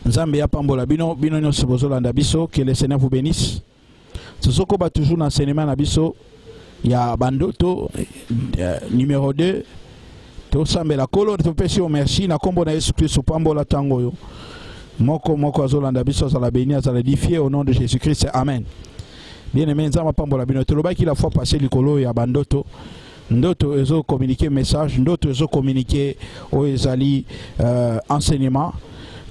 Nzambe ya pambola bino bino nyonso bozolanda biso, que le Seigneur vous bénisse. Sosoko ba toujours dans l'enseignement na biso ya bandoto numéro 2. To sambe la kolo to pesi o merci na kombo na Yesu Christ pambola tango yo. Moko azolanda biso za la béni za la édifier au nom de Jésus Christ. Amen. Bien aimé nzamba pambola bino to lobaki la fois passé likolo ya bandoto. Ndoto ezo communiquer message, ndoto ezo communiquer o ezali enseignement.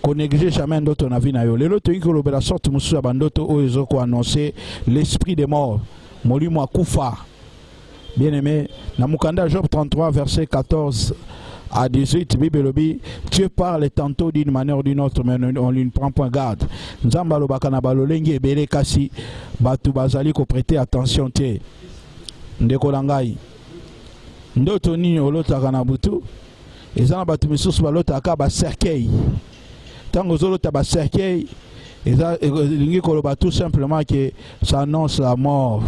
Qu'on néglige jamais d'autres na vie na yo. Lelo to ikolo bela sorte musu bandoto o ezo ko annoncer l'esprit des morts. Molimo akufa. Bien aimé, na mukanda Job 33 verset 14 à 18 Bible bi Dieu parle tantôt d'une manière ou d'une autre mais on ne prend point garde. Nzamba lo bakana balolenge ebele kasi batu bazali ko prêter attention te. Ndeko langai. Ndoto ni olotaka na butu. Ezana batu misusu balotaka ba cercueil. Tango zolo taba cercueil, tout simplement que ça annonce la mort.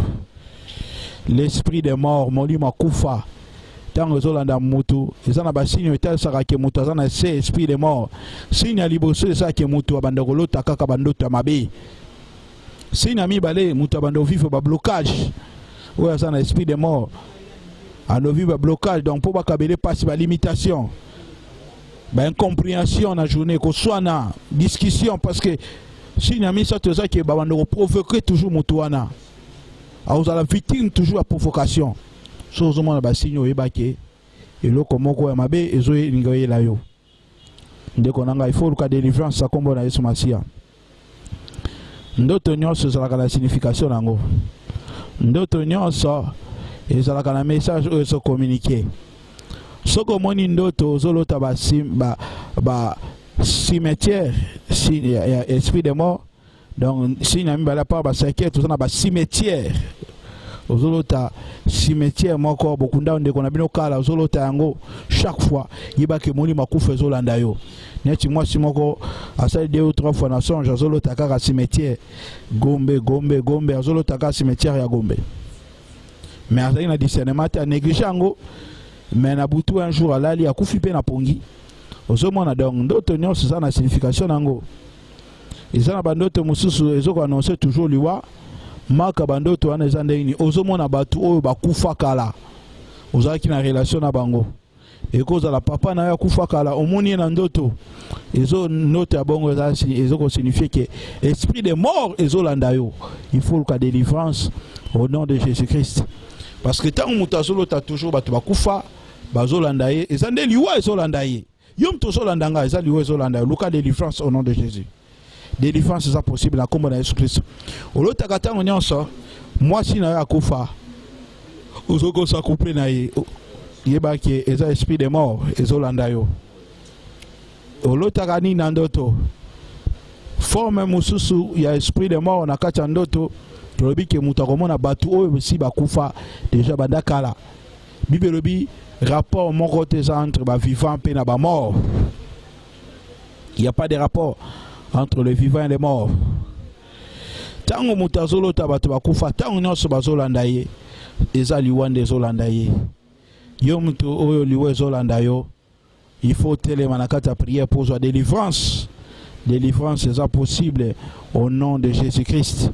L'esprit des morts, molima kufa. Tango zolo anda mutu, ezana ba signe etal saka ke mutu azana se esprit des morts. Signe liboso sa ke mutu abandakolo takaka bandoto mabe. Signe mi balé mutu abando vivre ba blocage. Ou azana esprit des morts. Ando vivre blocage donc pour ba kabele passe ba limitation. Ben incompréhension dans la journée, qu'on soit dans discussion, parce que si nous avons mis ça, qui va provoquer toujours Moutouana. Alors vous avez la victime toujours à provocation. Sauf que vous avez signé et baké. Et là, comme vous avez dit, vous avez là. Dès qu'on a il faut que la délivrance soit comme on a eu ce Massia. D'autres nuances, c'est la signification. D'autres nuances, c'est la message où ils sont communiqués. Soko moni ndoto zolota ba cimetière esprit de mort donc si na mbala pa ba cercueil tout ça na ba cimetière zolota cimetière moko bokunda ndeko na bino kala zolota yango chaque fois yibake moni makufa zolanda yo neti moi si moko asali 2 ou 3 fois na songe zolota kaka cimetière gombe zolota kaka cimetière ya gombe mais azali na discernement ta négliger yango. Mais na butu un jour alali akufi pe na pongi ozomona donc ndoto nyonso ça na signification nango ezana bandoto mususu ezoko annoncer toujours liwa maka bandoto wana ezanda ini ozomona batu oyo bakufa kala ozaki na relation na bango ekoza la papa na ya kufa kala omoni na ndoto ezo note ya bongo ezoko signifier que esprit de mort ezolanda yo il faut la délivrance au nom de Jésus-Christ parce que tant mutazolo ta toujours batu bakufa bazolanda ye ezande liwa ezolanda ye yom to zolanda nga ezali liwa ezolanda luka délivrance au nom de Jésus. Délivrance est possible na kombo na Yesu Christ. Olota katango nyonso moi si na akufa ozoko sa couple na ye yeba ke eza esprit de mort ezolanda yo. Olota kani na ndoto forme mususu ya esprit de mort na kati ya ndoto lobi ke mutu akomona batu oyo si bakufa déjà bandakala Bible lobi rapport mon côté entre ba vivant et ba mort. Il n'y a pas de rapport entre les vivants et les morts. Tango mutazolo tabatu bakufa tango nyonso bazolanda ye eza liwande zolanda ye yo mutu oyo liwe zolanda yo il faut telema na kata prière pour la délivrance. Délivrance est possible au nom de Jésus-Christ.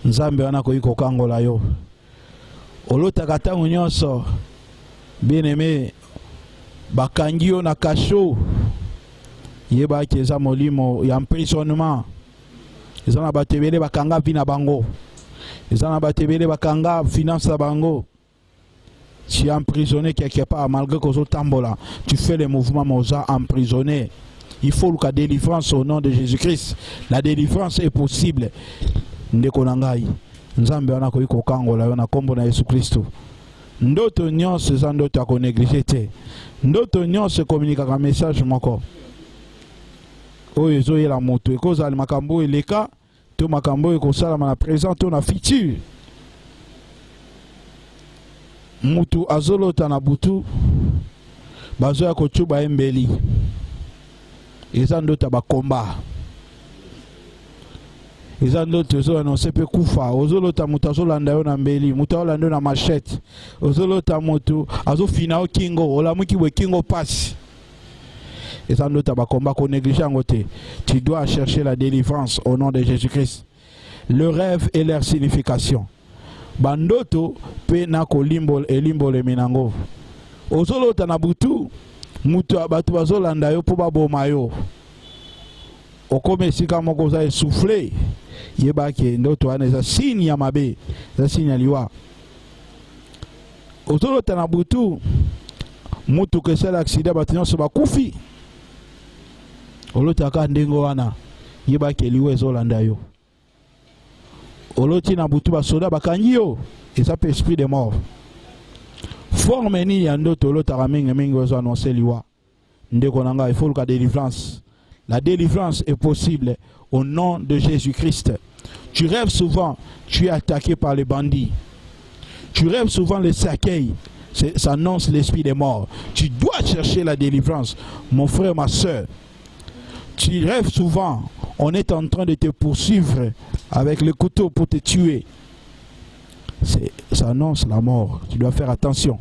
Nzambe wana koyiko kangola yo olotaka tango nyonso bien aimé bakangi yo na kasho yeba ki eza molimo ya emprisonnement eza na batebele bakanga vina bango eza na batebele bakanga finance na bango tu es emprisonné quelque part malgré que tambola tu fais les mouvements moza emprisonné. Il faut la délivrance au nom de Jésus-Christ. La délivrance est possible. Ndeko nangai nzambe wana ko ikokangola yo na kombo na Yesu Kristo. Ndoto nyonso eza ndoto ya konéglige te. Ndoto nyonso communiquera message moko oyo ezoyela moto ekozala makambo eleka to makambo ekosalama na présent to na futur. Mutu azolota na butu bazoya kotuba embeli eza ndoto bakomba eza ndoto zo annoncer pe kufa ozolota mutu azolanda yo na mbeli mutu azolanda na machette ozolota mutu azofina o kingo olamuki we kingo pass Et ça nous tabac combat qu'on néglige en côté. Tu dois chercher la délivrance au nom de Jésus-Christ. Le rêve et leur signification. Bandoto pe na ko limbo e limbo le minango. Ozolo tanabutu mutu abatu bazolanda yo po baboma yo. Okome sika moko za souffler. Yeba ke ndoto aneza signe ya mabe, za signe ya liwa. Ozolo tanabutu mutu kesala accident batinyo so bakufi. Olotaka ndengo wana yeba ke liwa ezolanda yo. Oloti na butu basoda bakangi yo, et ça peut esprit de mort. Forme ni yando tolo taraminga mingo zo annoncer liwa. Ndeko nanga il faut la délivrance. La délivrance est possible au nom de Jésus-Christ. Tu rêves souvent, tu es attaqué par les bandits. Tu rêves souvent les cercueils. Ça annonce l'esprit des morts. Tu dois chercher la délivrance, mon frère, ma soeur. Tu rêves souvent, on est en train de te poursuivre avec le couteau pour te tuer. Ça annonce la mort. Tu dois faire attention.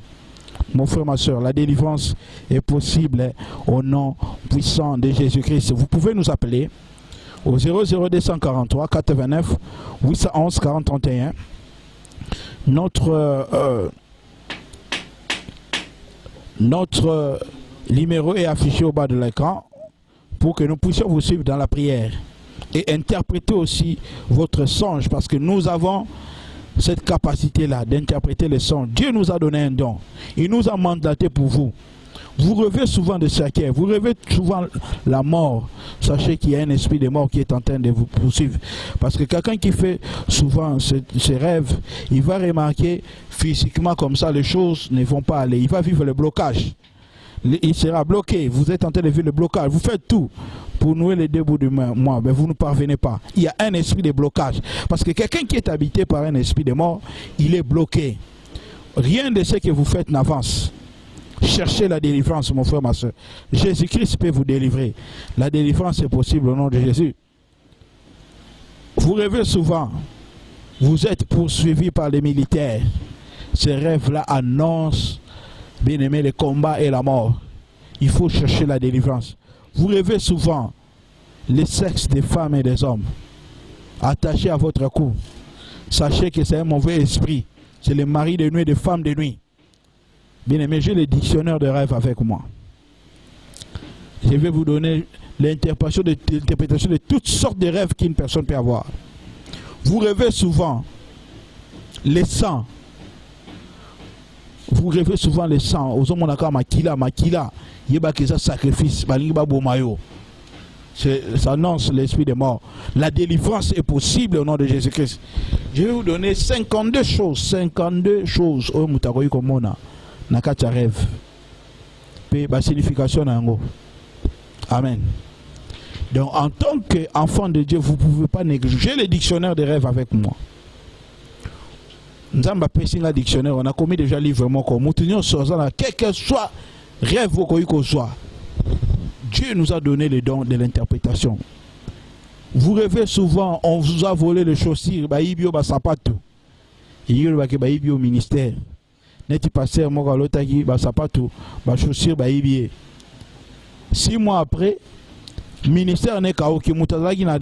Mon frère, ma soeur, la délivrance est possible au nom puissant de Jésus-Christ. Vous pouvez nous appeler au 00243 89 811 40 31. Notre numéro est affiché au bas de l'écran pour que nous puissions vous suivre dans la prière et interpréter aussi votre songe, parce que nous avons cette capacité-là d'interpréter les songes. Dieu nous a donné un don. Il nous a mandaté pour vous. Vous rêvez souvent de cercueil, vous rêvez souvent la mort. Sachez qu'il y a un esprit de mort qui est en train de vous poursuivre. Parce que quelqu'un qui fait souvent ses rêves, il va remarquer physiquement comme ça, les choses ne vont pas aller. Il va vivre le blocage. Il sera bloqué. Vous êtes en train de vivre le blocage. Vous faites tout pour nouer les deux bouts du mois, mais vous ne parvenez pas. Il y a un esprit de blocage. Parce que quelqu'un qui est habité par un esprit de mort, il est bloqué. Rien de ce que vous faites n'avance. Cherchez la délivrance, mon frère, ma soeur. Jésus-Christ peut vous délivrer. La délivrance est possible au nom de Jésus. Vous rêvez souvent. Vous êtes poursuivi par les militaires. Ces rêves-là annoncent, bien aimé, le combat et la mort. Il faut chercher la délivrance. Vous rêvez souvent les sexes des femmes et des hommes attachés à votre cou. Sachez que c'est un mauvais esprit. C'est le mari de nuit et des femmes de nuit. Bien aimé, j'ai le dictionnaire de rêve avec moi. Je vais vous donner l'interprétation de toutes sortes de rêves qu'une personne peut avoir. Vous rêvez souvent les sangs. Vous rêvez souvent les sangs. Aux hommes, on a makila. Yeba kisa sacrifice. Balingiba bomayo. Ça annonce l'esprit des morts. La délivrance est possible au nom de Jésus-Christ. Je vais vous donner 52 choses. 52 choses. Oh, mutakoyi komona. Nakacha rêve. Pe ba signification nango. Amen. Donc en tant qu'enfant de Dieu, vous ne pouvez pas négliger le dictionnaire des rêves avec moi. Nous avons passé le dictionnaire, on a commis déjà livre comme quel que soit rêve qu'on soit. Dieu nous a donné le don de l'interprétation. Vous rêvez souvent, on vous a volé les chaussures, baïbio basapato. Il y a baïbio au ministère. N'est-il pas sûr, moi, l'otagi basapato, chaussures baïbie. 6 mois après, le ministère n'est qu'à qui moutazagi na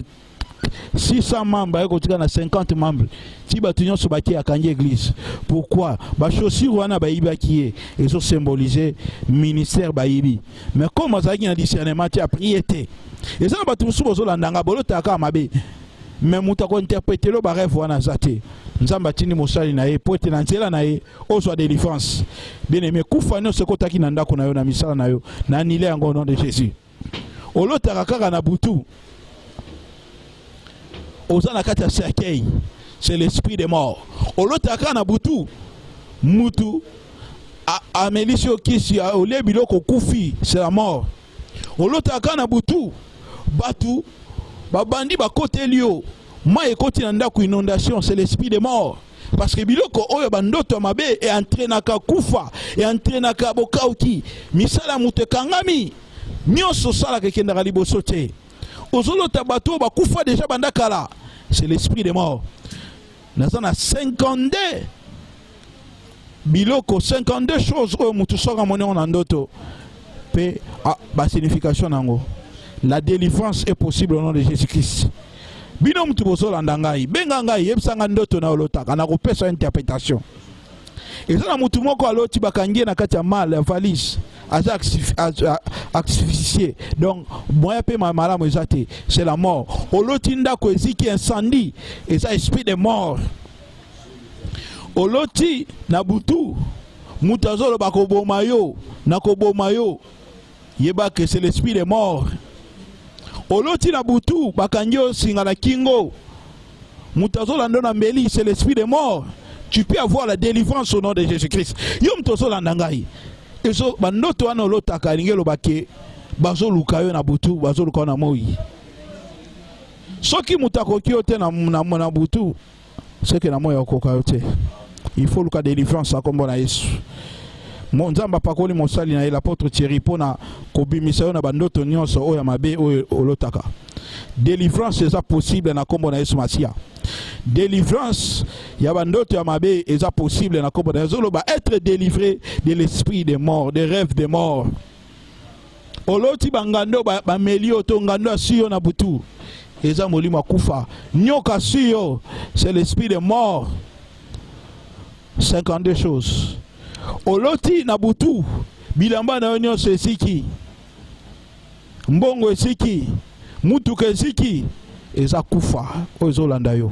600 membres, il y a 50 membres. Si bâtiment se bâtit à Kanye Église. Pourquoi? Les chaussures wana baïba qui est, ils ont symbolisé ministère baïbi. Mais comme ça y a un discernement, tu as priété. Et ça bâtiment sous aux landanga bolo taka mabe. Mais moutako interpréter le barref wana zate. Nzambatini mosali na ye poete na nzela na ye ozwa délivrance. Bien aimé, kufano ce kotaki na ndako na yo na misala na yo na nile yango au nom de Jésus. Olotaka kaka na butu. Ozana kata cercueil, c'est l'esprit des morts. Olotaka na butu mutu a melisio kisi a ole biloko kufi, c'est la mort. Olotaka na butu batu babandi ba kote lio ma ekoti na ndako inondation, c'est l'esprit des morts. Parce que biloko oyo bandoto mabe e entrenaka kufa e entrenaka bokauki misala mutu kangami nyonso sala kekenda liboso te. Ozolota bato bakufa déjà bandakala, c'est l'esprit des morts. Nous avons 52 biloko, 52 choses où mutu soka mone on andoto. Pe ba signification nango. La délivrance est possible au nom de Jésus-Christ. Bino mutu bozolanda ngai, benga ngai yebisanga ndoto na olotaka na kopesa interprétation. Eza na mutu moko aloti bakangie na kati ya mal valise aza asphyxié. Donc moya pe malamu ezate, c'est la mort. Oloti ndako eziki incendie, eza esprit de mort. Oloti na butu mutu azoloba koboma yo na koboma yo, yeba que c'est l'esprit de mort. Oloti na butu bakangio singa na kingo mutazolando na mbeli, c'est l'esprit de mort. Tu peux avoir la délivrance au nom de Jésus-Christ. Yo mutozolanda ngai eso bandoto wana olotaka lingelo bake bazoluka yo na butu bazoluka na moi. Soki mutakoki yo te na butu, c'est que na moi okoka yo te. Il faut luka délivrance akombo na Yesu. Nzamba pakoli mosali na l'apôtre Thierry pona kobimisa yo na bandoto nyonso oya mabe oyo olotaka. Délivrance eza possible na kombo na Yesu Masia. Délivrance ya bandoto ya mabe eza possible na kombo na Yesu. Loba être délivré de l'esprit des morts, des rêves des morts. Oloti bangando ba melio to ngando asiyo na butu. Eza molimo kufa. Nyoka siyo, c'est l'esprit des morts. 52 choses. Oloti na butu bilamba na onyo sesiki mbongo esiki mutuka esiki eza kufa ozolanda yo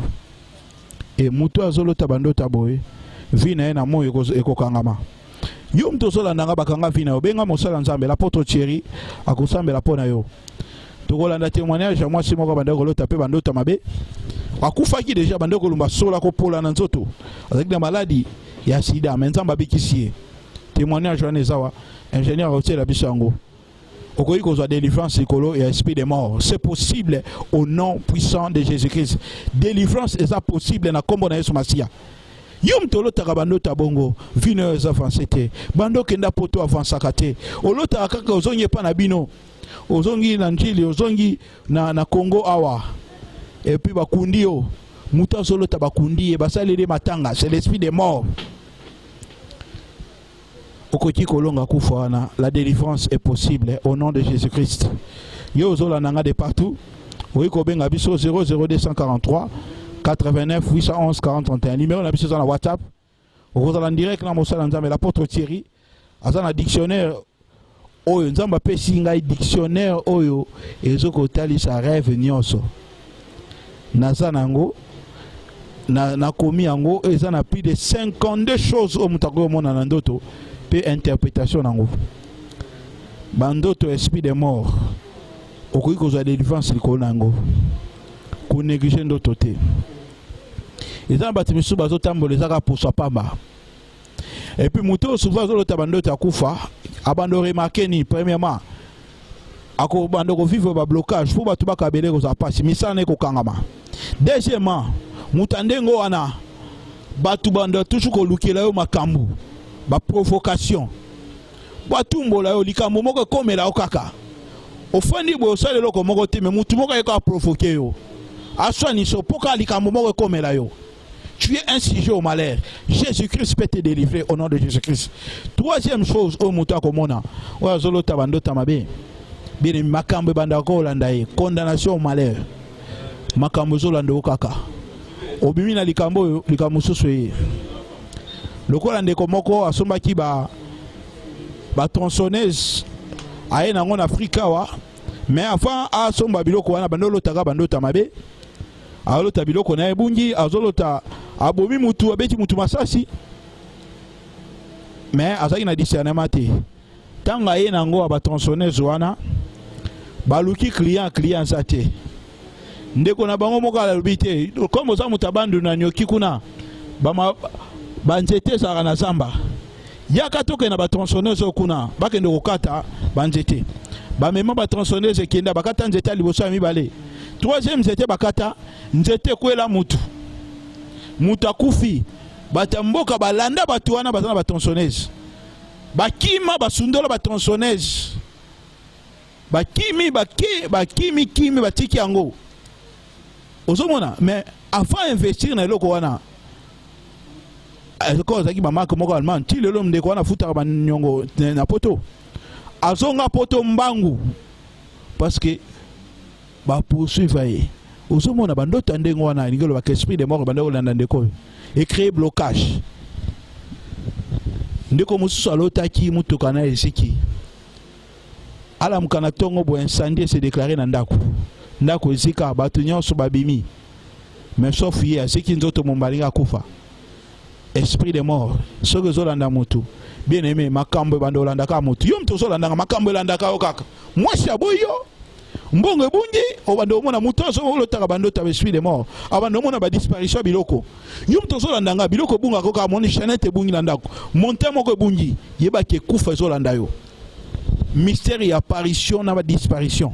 e mutu azolota bandota boye vina ye na moyo ekokangama yo mtu ozolanda nga bakanga vina yo benga mosala nzambe l'apôtre Thierry akosambela pona yo tokolanda témoignage ya mwasi moko bandeko kolota pe bandota mabe akufaki déjà bandeko kolumba sola kopola na nzoto azaki na maladi ya sida menzamba bikisie témoignage wana ezawa ingénieur routier la bisango okoki kozwa délivrance likolo ya esprit de mort. C'est possible au nom puissant de Jésus-Christ. Délivrance eza possible na kombo na Yesu Masia. Yo mtolotaka bandota bongo vino eza avancé te bando kenda poto avansaka te olota kaka ozongi pa na bino ozongi na njili ozongi na Congo awa et puis bakundi yo muta solota bakundi e basalele matanga, c'est l'esprit des morts. Okoti kolonga kufa, la délivrance est possible au nom de Jésus-Christ. Yo zola nanga de partout. Oui ko benga biso 00243 89 811 40 31. Numéro na biso dans la WhatsApp. Okoza en direct na mosala nzambe l'apôtre Thierry. Azana dictionnaire oyo nzamba pesi ngai dictionnaire oyo ezoko tali sa rêve nyonso. Naza nango na komi yango eza na plus de 52 choses au mutako mona na ndoto pe interprétation nango. Bandoto esprit de mort. Okoki kozwa délivrance likolo nango. Ko négliger ndoto te. Eza bati misu bazotambola ezaka posa pamba. Et puis muto souvent zolota bandoto akufa abando remarquer ni premièrement ako bando ko vivre ba blocage faut batu bakabele ko za passe misana ko kangama. Deuxièmement mutandengo wana batu bando toujours ko lukela yo makambu ba provocation batu mbola yo likambo moko komela okaka ofandi bo sale loko moko te me mutu moko eka provoquer yo aswani so poka likambo moko komela yo. Tu es un sujet au malheur. Jésus-Christ peut te délivrer au nom de Jésus-Christ. Troisième chose, au muta komona, wa zolo tabando tamabe. Bien makambe bandako landaye, condamnation au malheur. Makambo zolando kaka. Obimi na likambo likamususu ye. Lokola ndeko moko asomba ki ba tronçonneuse aye nango na Afrika wa. Mais avant asomba biloko wana bandolo taga bando tamabe. Alota biloko na ebungi azolota abomi mutu abeti mutu masasi mais azaki na discernement te tanga ye nango ba tronçonneuse wana baluki client zate ndeko na bango moko ala lubite comme za mutabandu na nyoki kuna banzete sara na zamba yaka toke na ba tronçonneuse kuna bakende kokata banzete bamema ba tronçonneuse kenda bakata nzete liboso ya mibale. Troisième nzete bakata nzete kwela mutu akufi batamboka balanda batu wana bazana ba tronçonneuse bakima basundola ba tronçonneuse bakimi batiki yango ozomona. Mais avant investir na eloko wana ko zaki ba marque moko allemand ti lelo ndeko wana futa ba nyongo na poto azonga poto mbangu parce que ba poursuivre ye ozomona bandoto ndengo wana ngelo ba esprit de mort bando landa ndeko et créer blocage ndeko mususu alotaki mutuka na esiki ala mukana tongo bo incendie se déclarer na ndako esika batu nyonso babimi mais sauf ye asiki nzoto mombalinga kufa esprit de mort soki ozolanda mutu bien aimé makambo bando olanda ka mutu yo mtu ozolanda makambo olanda ka okaka mwasi aboyo mbongo bungi obando omona mutu olotaka bandoto ba esprit de mort abando omona ba disparition biloko yo mtu ozolanda nga biloko bunga koka moni chanete bungi na ndako monte moko bungi yeba ke kufa ezolanda yo mystère ya apparition na ba disparition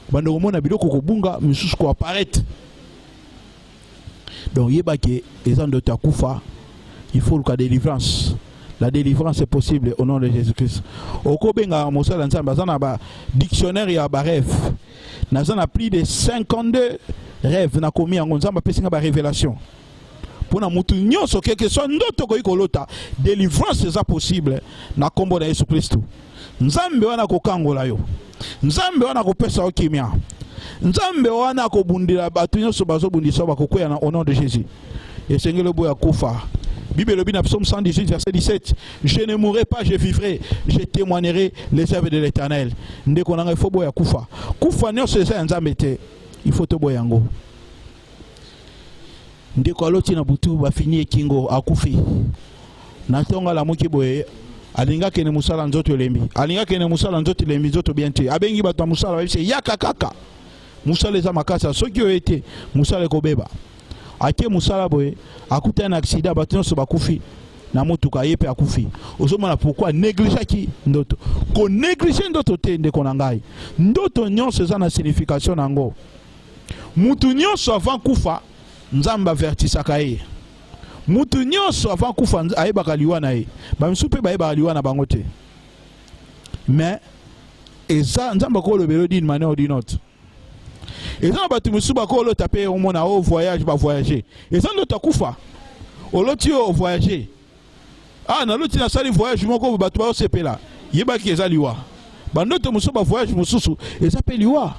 bando omona biloko ko bunga misusu ko apparaître donc yeba ke ezando ta kufa il faut la délivrance. La délivrance est possible au nom de Jésus-Christ. Au Kobenga Mosala Nzamba, dans un dictionnaire, il y a un rêve. Dans un plus de 52 rêves, na commis en Nzamba, il y a une révélation. Pour nous moutunions sur quelque chose d'autre que l'autre, délivrance est possible na combo de Jésus-Christ. Nzambe wana ko kangola yo. Nzambe wana ko pesa okimia. Nzambe wana ko bundila batu nyoso bazo bundisa ba ko kwea au nom de Jésus. Et Seigneur le boya kufa. Bible le bin psaume 118 verset 17. Je ne mourrai pas, je vivrai, je témoignerai les œuvres de l'Éternel. Ndeko nanga faut boya kufa. Kufa nyo se ça nzambe te. Il faut to boyango. Ndeko aloti na butu ba fini kingo akufi. Na tonga la moki boye alinga kene musala nzoto lembi. Alinga kene musala nzoto lembi nzoto bien te. Abengi bato musala ba bise yaka kaka. Musala za makasa soki o ete musala ko beba. Ake musala boye akuta un accident batino so bakufi na motuka yepe akufi ozomona pourquoi négliger ki ndoto ko négliger ndoto te ndeko na ngai ndoto nyonso eza na signification nango mutu nyonso avant kufa nzamba vertisaka ye mutu nyonso avant kufa ayebaka liwa na ye bamisu mpe bayebaka liwa na bango te mais eza nzamba kolobelo d'une manière ou d'une autre. Et ça, tu me souviens qu'on a tapé au monde au voyage, va voyager. Et ça, tu as koufa. Au loti au voyager. Ah, na loti na sali voyage, mon ko batu ba sepe là. Yeba ki ezaliwa. Ba ndoto musuba voyage mususu, ezape liwa.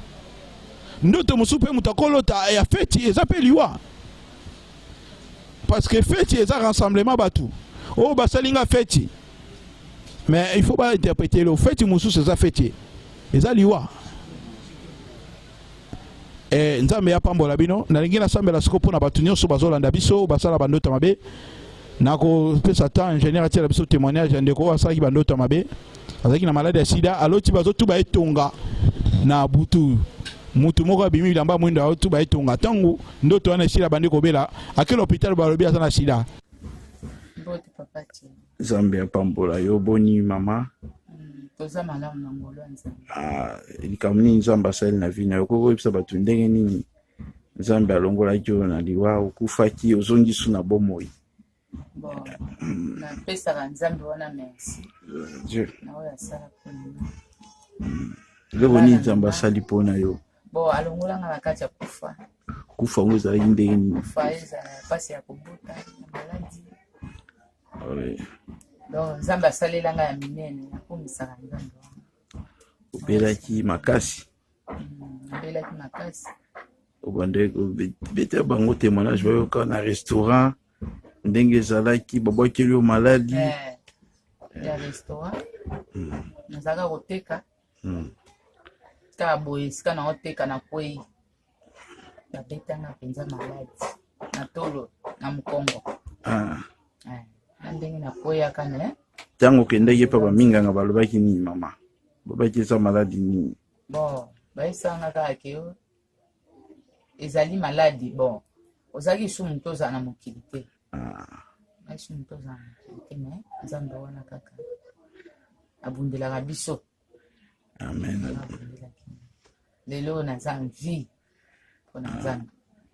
Ndoto musupe mutakolo ta ya feti ezape liwa. Parce que feti eza rassemblement batu. Oh ba salinga feti. Mais il faut pas interpréter le feti mususu eza feti. Ezaliwa. Nzambe ya pambola bino na lingina sambe la sikopo na batu nyonso bazolanda biso basala bandoto mabe nako pesa ta ingénieur atia biso témoignage ndeko asala ki bandoto mabe azaki na maladie ya sida aloti bazotu ba etonga na butu mutu moko abimi bilamba mwindo aotu ba etonga tangu ndoto wana sida bande kobela akelo hôpital balobi azana sida bote papati Nzambe ya pambola yo boni mama toza malamu na ngolo nzambe likamuni nzambe asali na vi na yo kokoyebisa bato ndenge nini nzambe alongolaki oyo na liwa okufaki ozongisu na bomoi bon napesaka nzambe wana merci na oyo asala mpona lelo nini nzambe asali mpona yo bon alongolanga na kati ya kufa ngo ezalaki ndenge nini kufa ezala pasi ya kobota na maladi donc nzambe asalelanga ya minene nakomisaka nzambe wana obelaki makasi obelaki makasi obande bete bango témoignage bayoka na restaurant ndenge ezalaki babwakeli yo maladi ya restaurant nazalaka koteka kaka boye esika na oteka na kwei babetanga mpenza maladi na tolo na mokongo na ndenge na koyaka ne ntango okendaki epa baminganga balobaki nini mama babaki eza maladi nini bon bayesanga kaka ke yo ezali maladi bon ozalaki su moto ozala na mokili te su moto ozala na mokili te me nzambe wana kaka abundelaka biso amen lelo naza vie mpona nzambe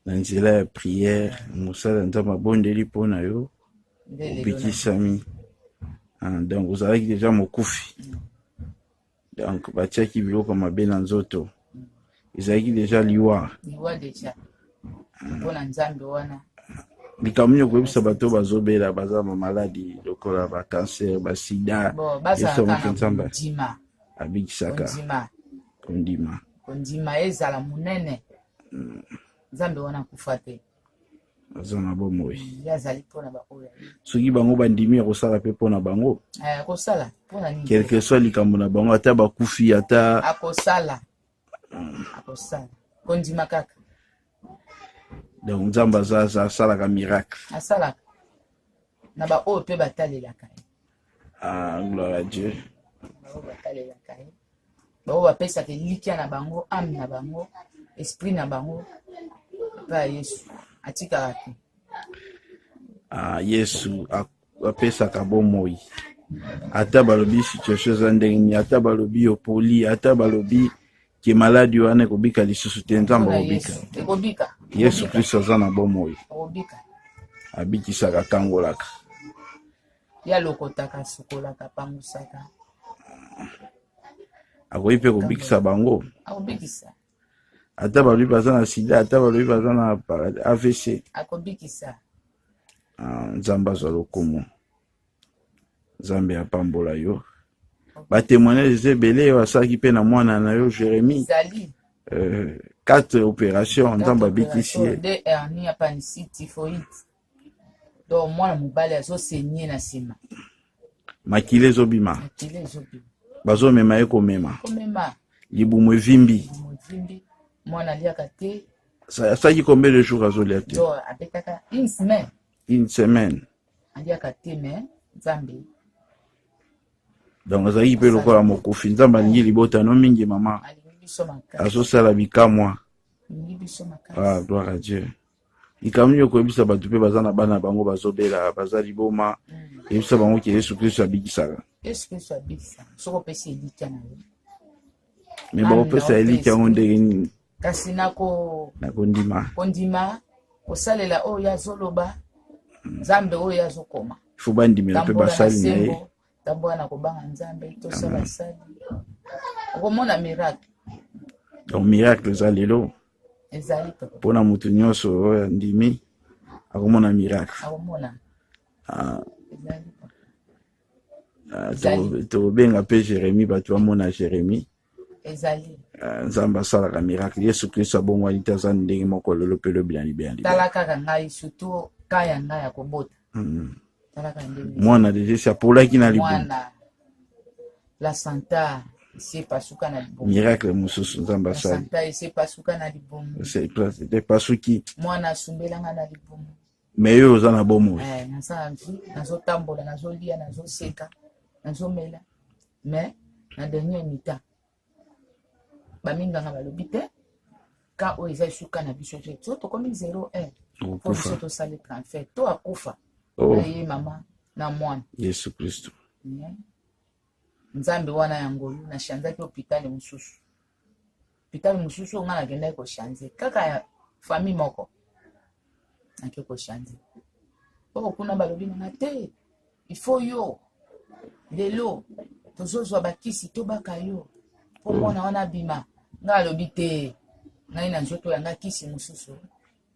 na nzela ya priere mosala nzambe abondeli mpona yo obikisami donc ozalaki deja mokufi donc batiaki biloko mabe na nzoto ezalaki deja liwa deja mpona nzambe wana likamuni okoyebisa bato bazobela baza bamaladi lokola bacancer basida bazalaka na bondima abikisaka kondima ezala munene nzambe wana kufa te aza na bomoi ye azali mpona baoyo soki bango bandimi akosala mpe mpona bango akosala mpona nini quelque soit likambo na bango ata bakufi ata akosala kondima kaka donc nzambe asalaka miracle asalaka na baoyo mpe batalelaka ye gloire à Dieu baoyo batalelaka ye baoyo bapesaka elikya na bango ame na bango esprit na bango epai ya yesu atikaka te yesu apesaka bomoi ata balobi situation eza ndenge nini ata balobi opoli ata balobi ke maladi wana ekobika lisusu te nzambe ekobika yesu kristo aza na bomoi ekobika abikisaka kangolaka ya lokotaka sukolaka pangusaka akoki mpe kobikisa bango akobikisa ata balobi baza na sida ata balobi baza na AVC akobikisa nzambe azwa lokumu nzambe apambola yo batémoignage eza ebele oyo asalaki mpe na mwana na yo Jérémie 4 opération nzambe abikisi ye de hernie appendicite typhoïde donc mwana mobali azosenye na nsima makila ezobima bazomema ye komema libumu evimbi mwana aliaka te asalaki combien de jours azolia te abetaka une semaine aliaka te me nzambe donc azalaki mpe lokola mokufi nzambe alingi libotano mingi mama azosala bikamwa gloire à Dieu likambo nini okoyebisa bato mpe baza na bana bango bazobela baza liboma yebisa bango ke yesu kristo abikisaka soki opesi elikya na yo me bakopesa elikya yango ndenge nini kasi nakondima kosalela oyo azoloba nzambe oyo azokoma ifo bandimela mpe basali na ye tambola na kobanga nzambe tosa basali okomona miracle donc miracle eza lelo ezali mpona motu nyonso oyo andimi akomona miracle tokobenga mpe Jérémie bato bamona Jérémie ezali nzambe asalaka miracle yesu kristo abongwani te aza ndenge moko lelo mpe lobilani tala kaka ngai surtout ka ya ngai ya kobota mwana deja esi apolaki na libumu placenta esi epasuka na libumu miracle mosusu nzambe asali placenta esi epasuka na libumu epasuki mwana asumbelanga na libumu me oyo oza na bomoi naza nazotambola nazolia nazoseka nazomela me na dernier mita baminganga balobi te ka oyo eza esuka na biso te so tokomi 0 po biso tosali transfert to akufa na ye mama na mwana yesu kristo nzambe wana ya ngolu nashanzaki hôpital mosusu nga nakendaki koshanze kaka ya famille moko nake koshanze poko kuna balobi nanga te ifo yo lelo tozozwa bakisi tobaka yo po mwana wana abima nga alobi te ngai na nzoto yanga kisi mosusu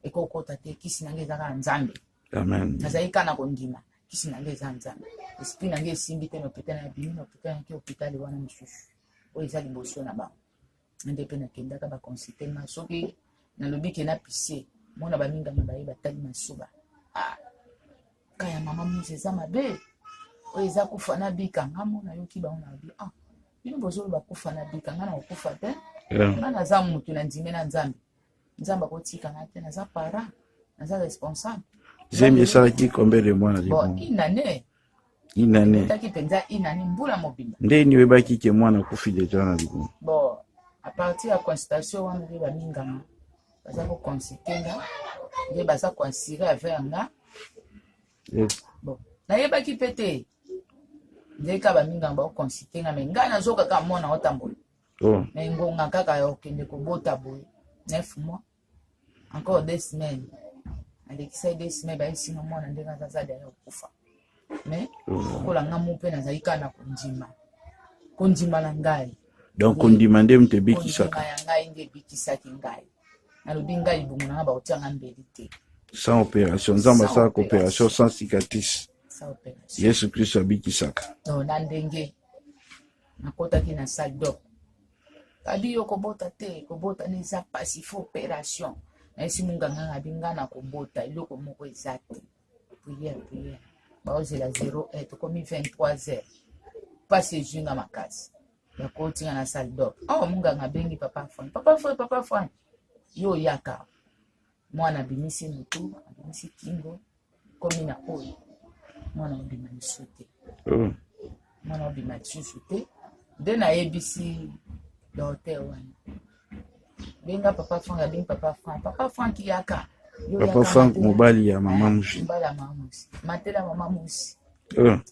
ekokota te kisi nange eza kaka nzambe nazali kana kondima kisi nange eza nzambe esprit nange esimbi te na hôpital na bimi na hôpital nake hôpital wana mosusu oyo eza liboso na bango nde mpe nakendaka baconsulte nga soki nalobi ke na pisie mona baminganga baye batali masuba kaya mama musi eza mabe oyo eza kufa na bika nga mona yoki bango na lobi bino bozoloba kufa na bika nga na kokufa te nga naza mutu na ndime na nzambe akotika nga te naza para naza responsable zemi esalaki combien de mois na libumu inane taki mpenza inane mbula mobimba ndeni oyebaki ke mwana akufi deja na libumu bon a partir ya consultation wana nde baminganga baza koconsulte nga nde baza koansire avec nga bon nayebaki mpe te nde ka baminganga bakoconsulte nga me ngai nazokaka mona otambola me ngonga kaka ya okende kobota boye 9 mois encore 2 semaines alekisa 2 semaines bayesinga mwana ndenge azaza daya okufa me okola nga mu mpe nazali kaka na kondima na ngai donc kondima nde moto ebikisaka ya ngai nde ebikisaki ngai nalobi ngai libumu nanga bakotianga mbeli te sans opération nzambe asalaka opération sans cicatrice yesu kristo abikisaka na ndenge nakotaki na salle d'op abi yo kobota te kobota na eza pasi fo opération nayesi munganga ngabi nga na kobota eloko moko eza te prière baozela 0 tokomi 23h pasi ezwinga makasi yakotinga na salle d'op awa munganga abengi papa fone yo yaka mwana abimisi mutu abimisi kingo komi na oyo mwana obima lisusu te mwana obima lisusu te nde nayebisi docteur wana benga papa Frank abengi papa Frank yaka papa Frank mobali ya mama musi matela mama musi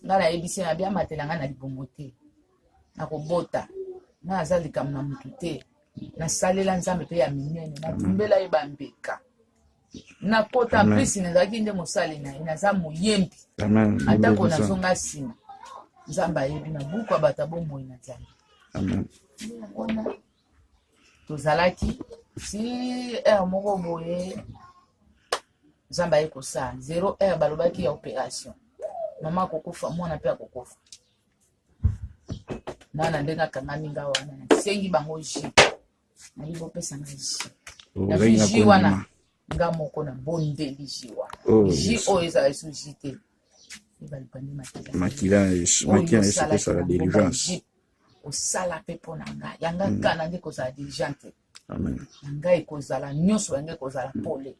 nga nayebisi na bia matela nga na libongo te nakobota nga naza likambo na mutu te nasalela nzambe mpe ya minene natumbela ye bambeka nakota mpesi nazalaki nde mosali na ye naza moyembi atako nazonga nsima nzambe ayebi na buku ya bato bomoi na nzambe wana tozalaki si heure moko boye nzambe aye kosala 0 heure balobaki ya opération mama akokufa mwana mpe akokufa mwana ndenge akangami nga wana nasengi bango ji nayi bopesa nga ji na ji wana nga moko na bondeli ji wana ji oyo ezala esu ji te ebalipani makila esala délivrance osala mpe mpo na ngai yanga kana nde kozala diligente na ngai ekozala nyonso yange ekozala pole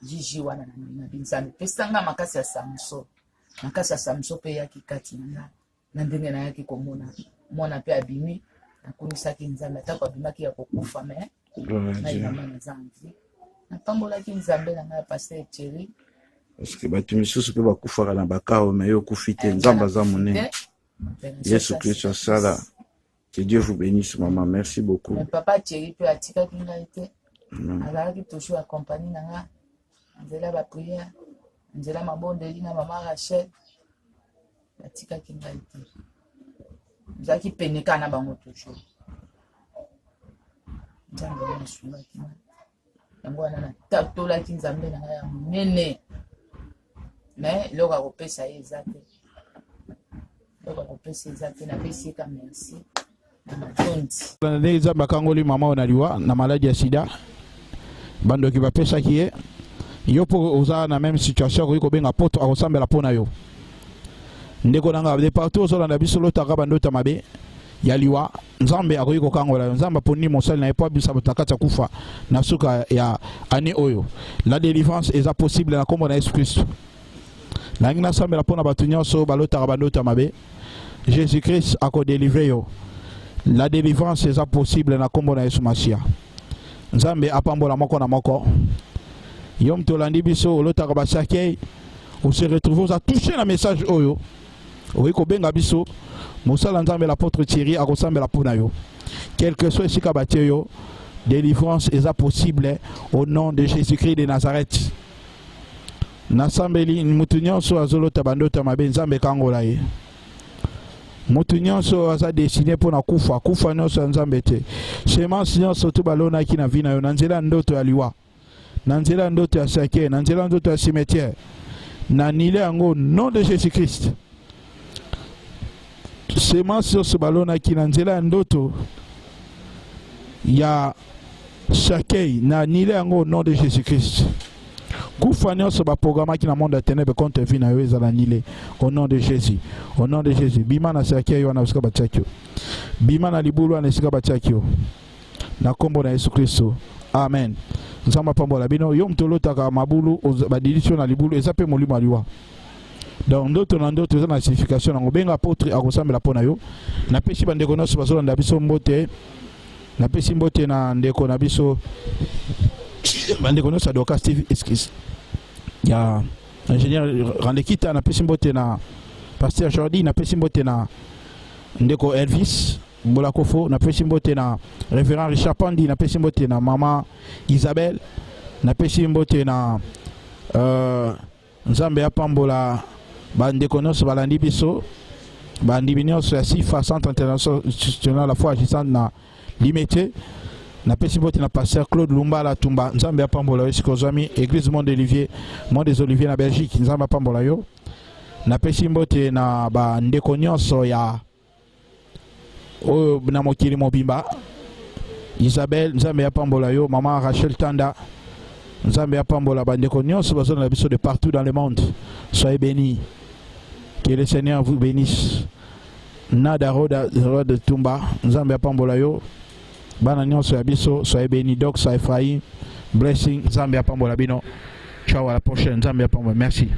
jiji wana na binzambe pesanga makasi ya samso mpe eyaki kati na nga na ndenge nayaki komona mwana mpe abimi nakumisaki nzambe atako abimaki ya kokufa me nainama na zanzi napambolaki nzambe na ngai ya paster Thierry parce que bato misusu mpe bakufaka na bakao me yo okufi te nzambe aza monene Yesu Christ asala. Que Dieu vous bénisse, maman. Merci beaucoup. Mais papa Thierry peut attirer qui n'a été. Alors qu'il toujours accompagné nanga. Nzela ba prière. Nzela ma bonne delina maman Rachel. Attirer qui n'a été. Nzela qui pénéka na bango toujours. Nzambe na suba ki na. Yango na tato la ki nzambe na ya munene. Mais loka kopesa ezate. Loka kopesa ezate na pesi ka merci. Ndenge bakangoli mama onaliwa na maladie ya sida bandoki bapesaki ye yo po oza na même situation ko benga poto akosambela pona yo ndeko nanga de partout ozolanda biso lotaka bandota mabe ya liwa nzambe akoyi kokangola yo nzambe poni mosali na epo bisa botakata kufa na suka ya année oyo la délivrance est possible na kombo na Yesu Christ langi na sambela pona batu nyonso balotaka bandota mabe Jésus Christ akodélivrer yo. La délivrance est possible na kombo na Yesu Masia. Nzambe apambola moko na moko. Yom tolandi biso lotaka basake. On se retrouve à toucher le message oyo. Oiko benga biso. Mosala nzambe l'apôtre Thierry akosambela pona yo. Quel que soit sika batie yo, délivrance est possible au nom de Jésus-Christ de Nazareth. Nasambeli mutu nyonso azolota bandota mabe nzambe kangola ye. Mutu nyonso aza destiné pour na kufa nyonso nzambe te semence nyonso to balonaki na vina yo na nzela ndoto ya liwa na nzela ndoto ya sake na nzela ndoto ya cimetière na nile yango nom de Jésus Christ semence nyonso balonaki na nzela ndoto ya sake na nile yango nom de Jésus Christ kufa nyonso baprograma ki na monde ya ténèbres contre vie na yo ezala nile au nom de Jésus. Au nom de Jésus. Bima na saki yo na esika batiaki yo. Bima na libulu na esika batiaki yo. Na kombo na Yesu Kristo. Amen. Nzamba pambola bino yo mtolotaka mabulu badilitio na libulu eza pe molimo aliwa. Donc ndoto na ndoto eza na signification nango benga apôtre akosambela pona yo. Na pesi bandeko nyonso bazolanda biso mbote. Na pesi mbote na ndeko na biso bandeko nyonso adoka Steve Eskis. Ya ingénieur Randekita na pesi mbote na Pasteur Jordi na pesi mbote na ndeko Elvis Mbolakofo na pesi mbote na révérend Richard Pandi na pesi mbote na mama Isabelle na pesi mbote na nzambe apambola bandeko nyonso balandi biso bandimi nyonso ya SIFA Centre International la foi agissante na Limete na pesi mbote na Pasteur Claude Lumbala Tumba nzambe apambola yo sikozami Église Monde des Oliviers na Belgique nzambe apambola yo na pesi mbote na ba ndeko nyonso ya oyo na mokili mobimba. Isabelle nzambe ya pambola yo, maman Rachel Tanda nzambe ya pambola bandeko nyonso bazana la biso de partout dans le monde. Soyez bénis. Que le Seigneur vous bénisse. Nada Roda de Tumba nzambe ya pambola yo. Bana nyonso ya biso soyez bénis. Doc Saifai blessing nzambe ya pambola bino. Ciao, à la prochaine nzambe ya pambola. Merci.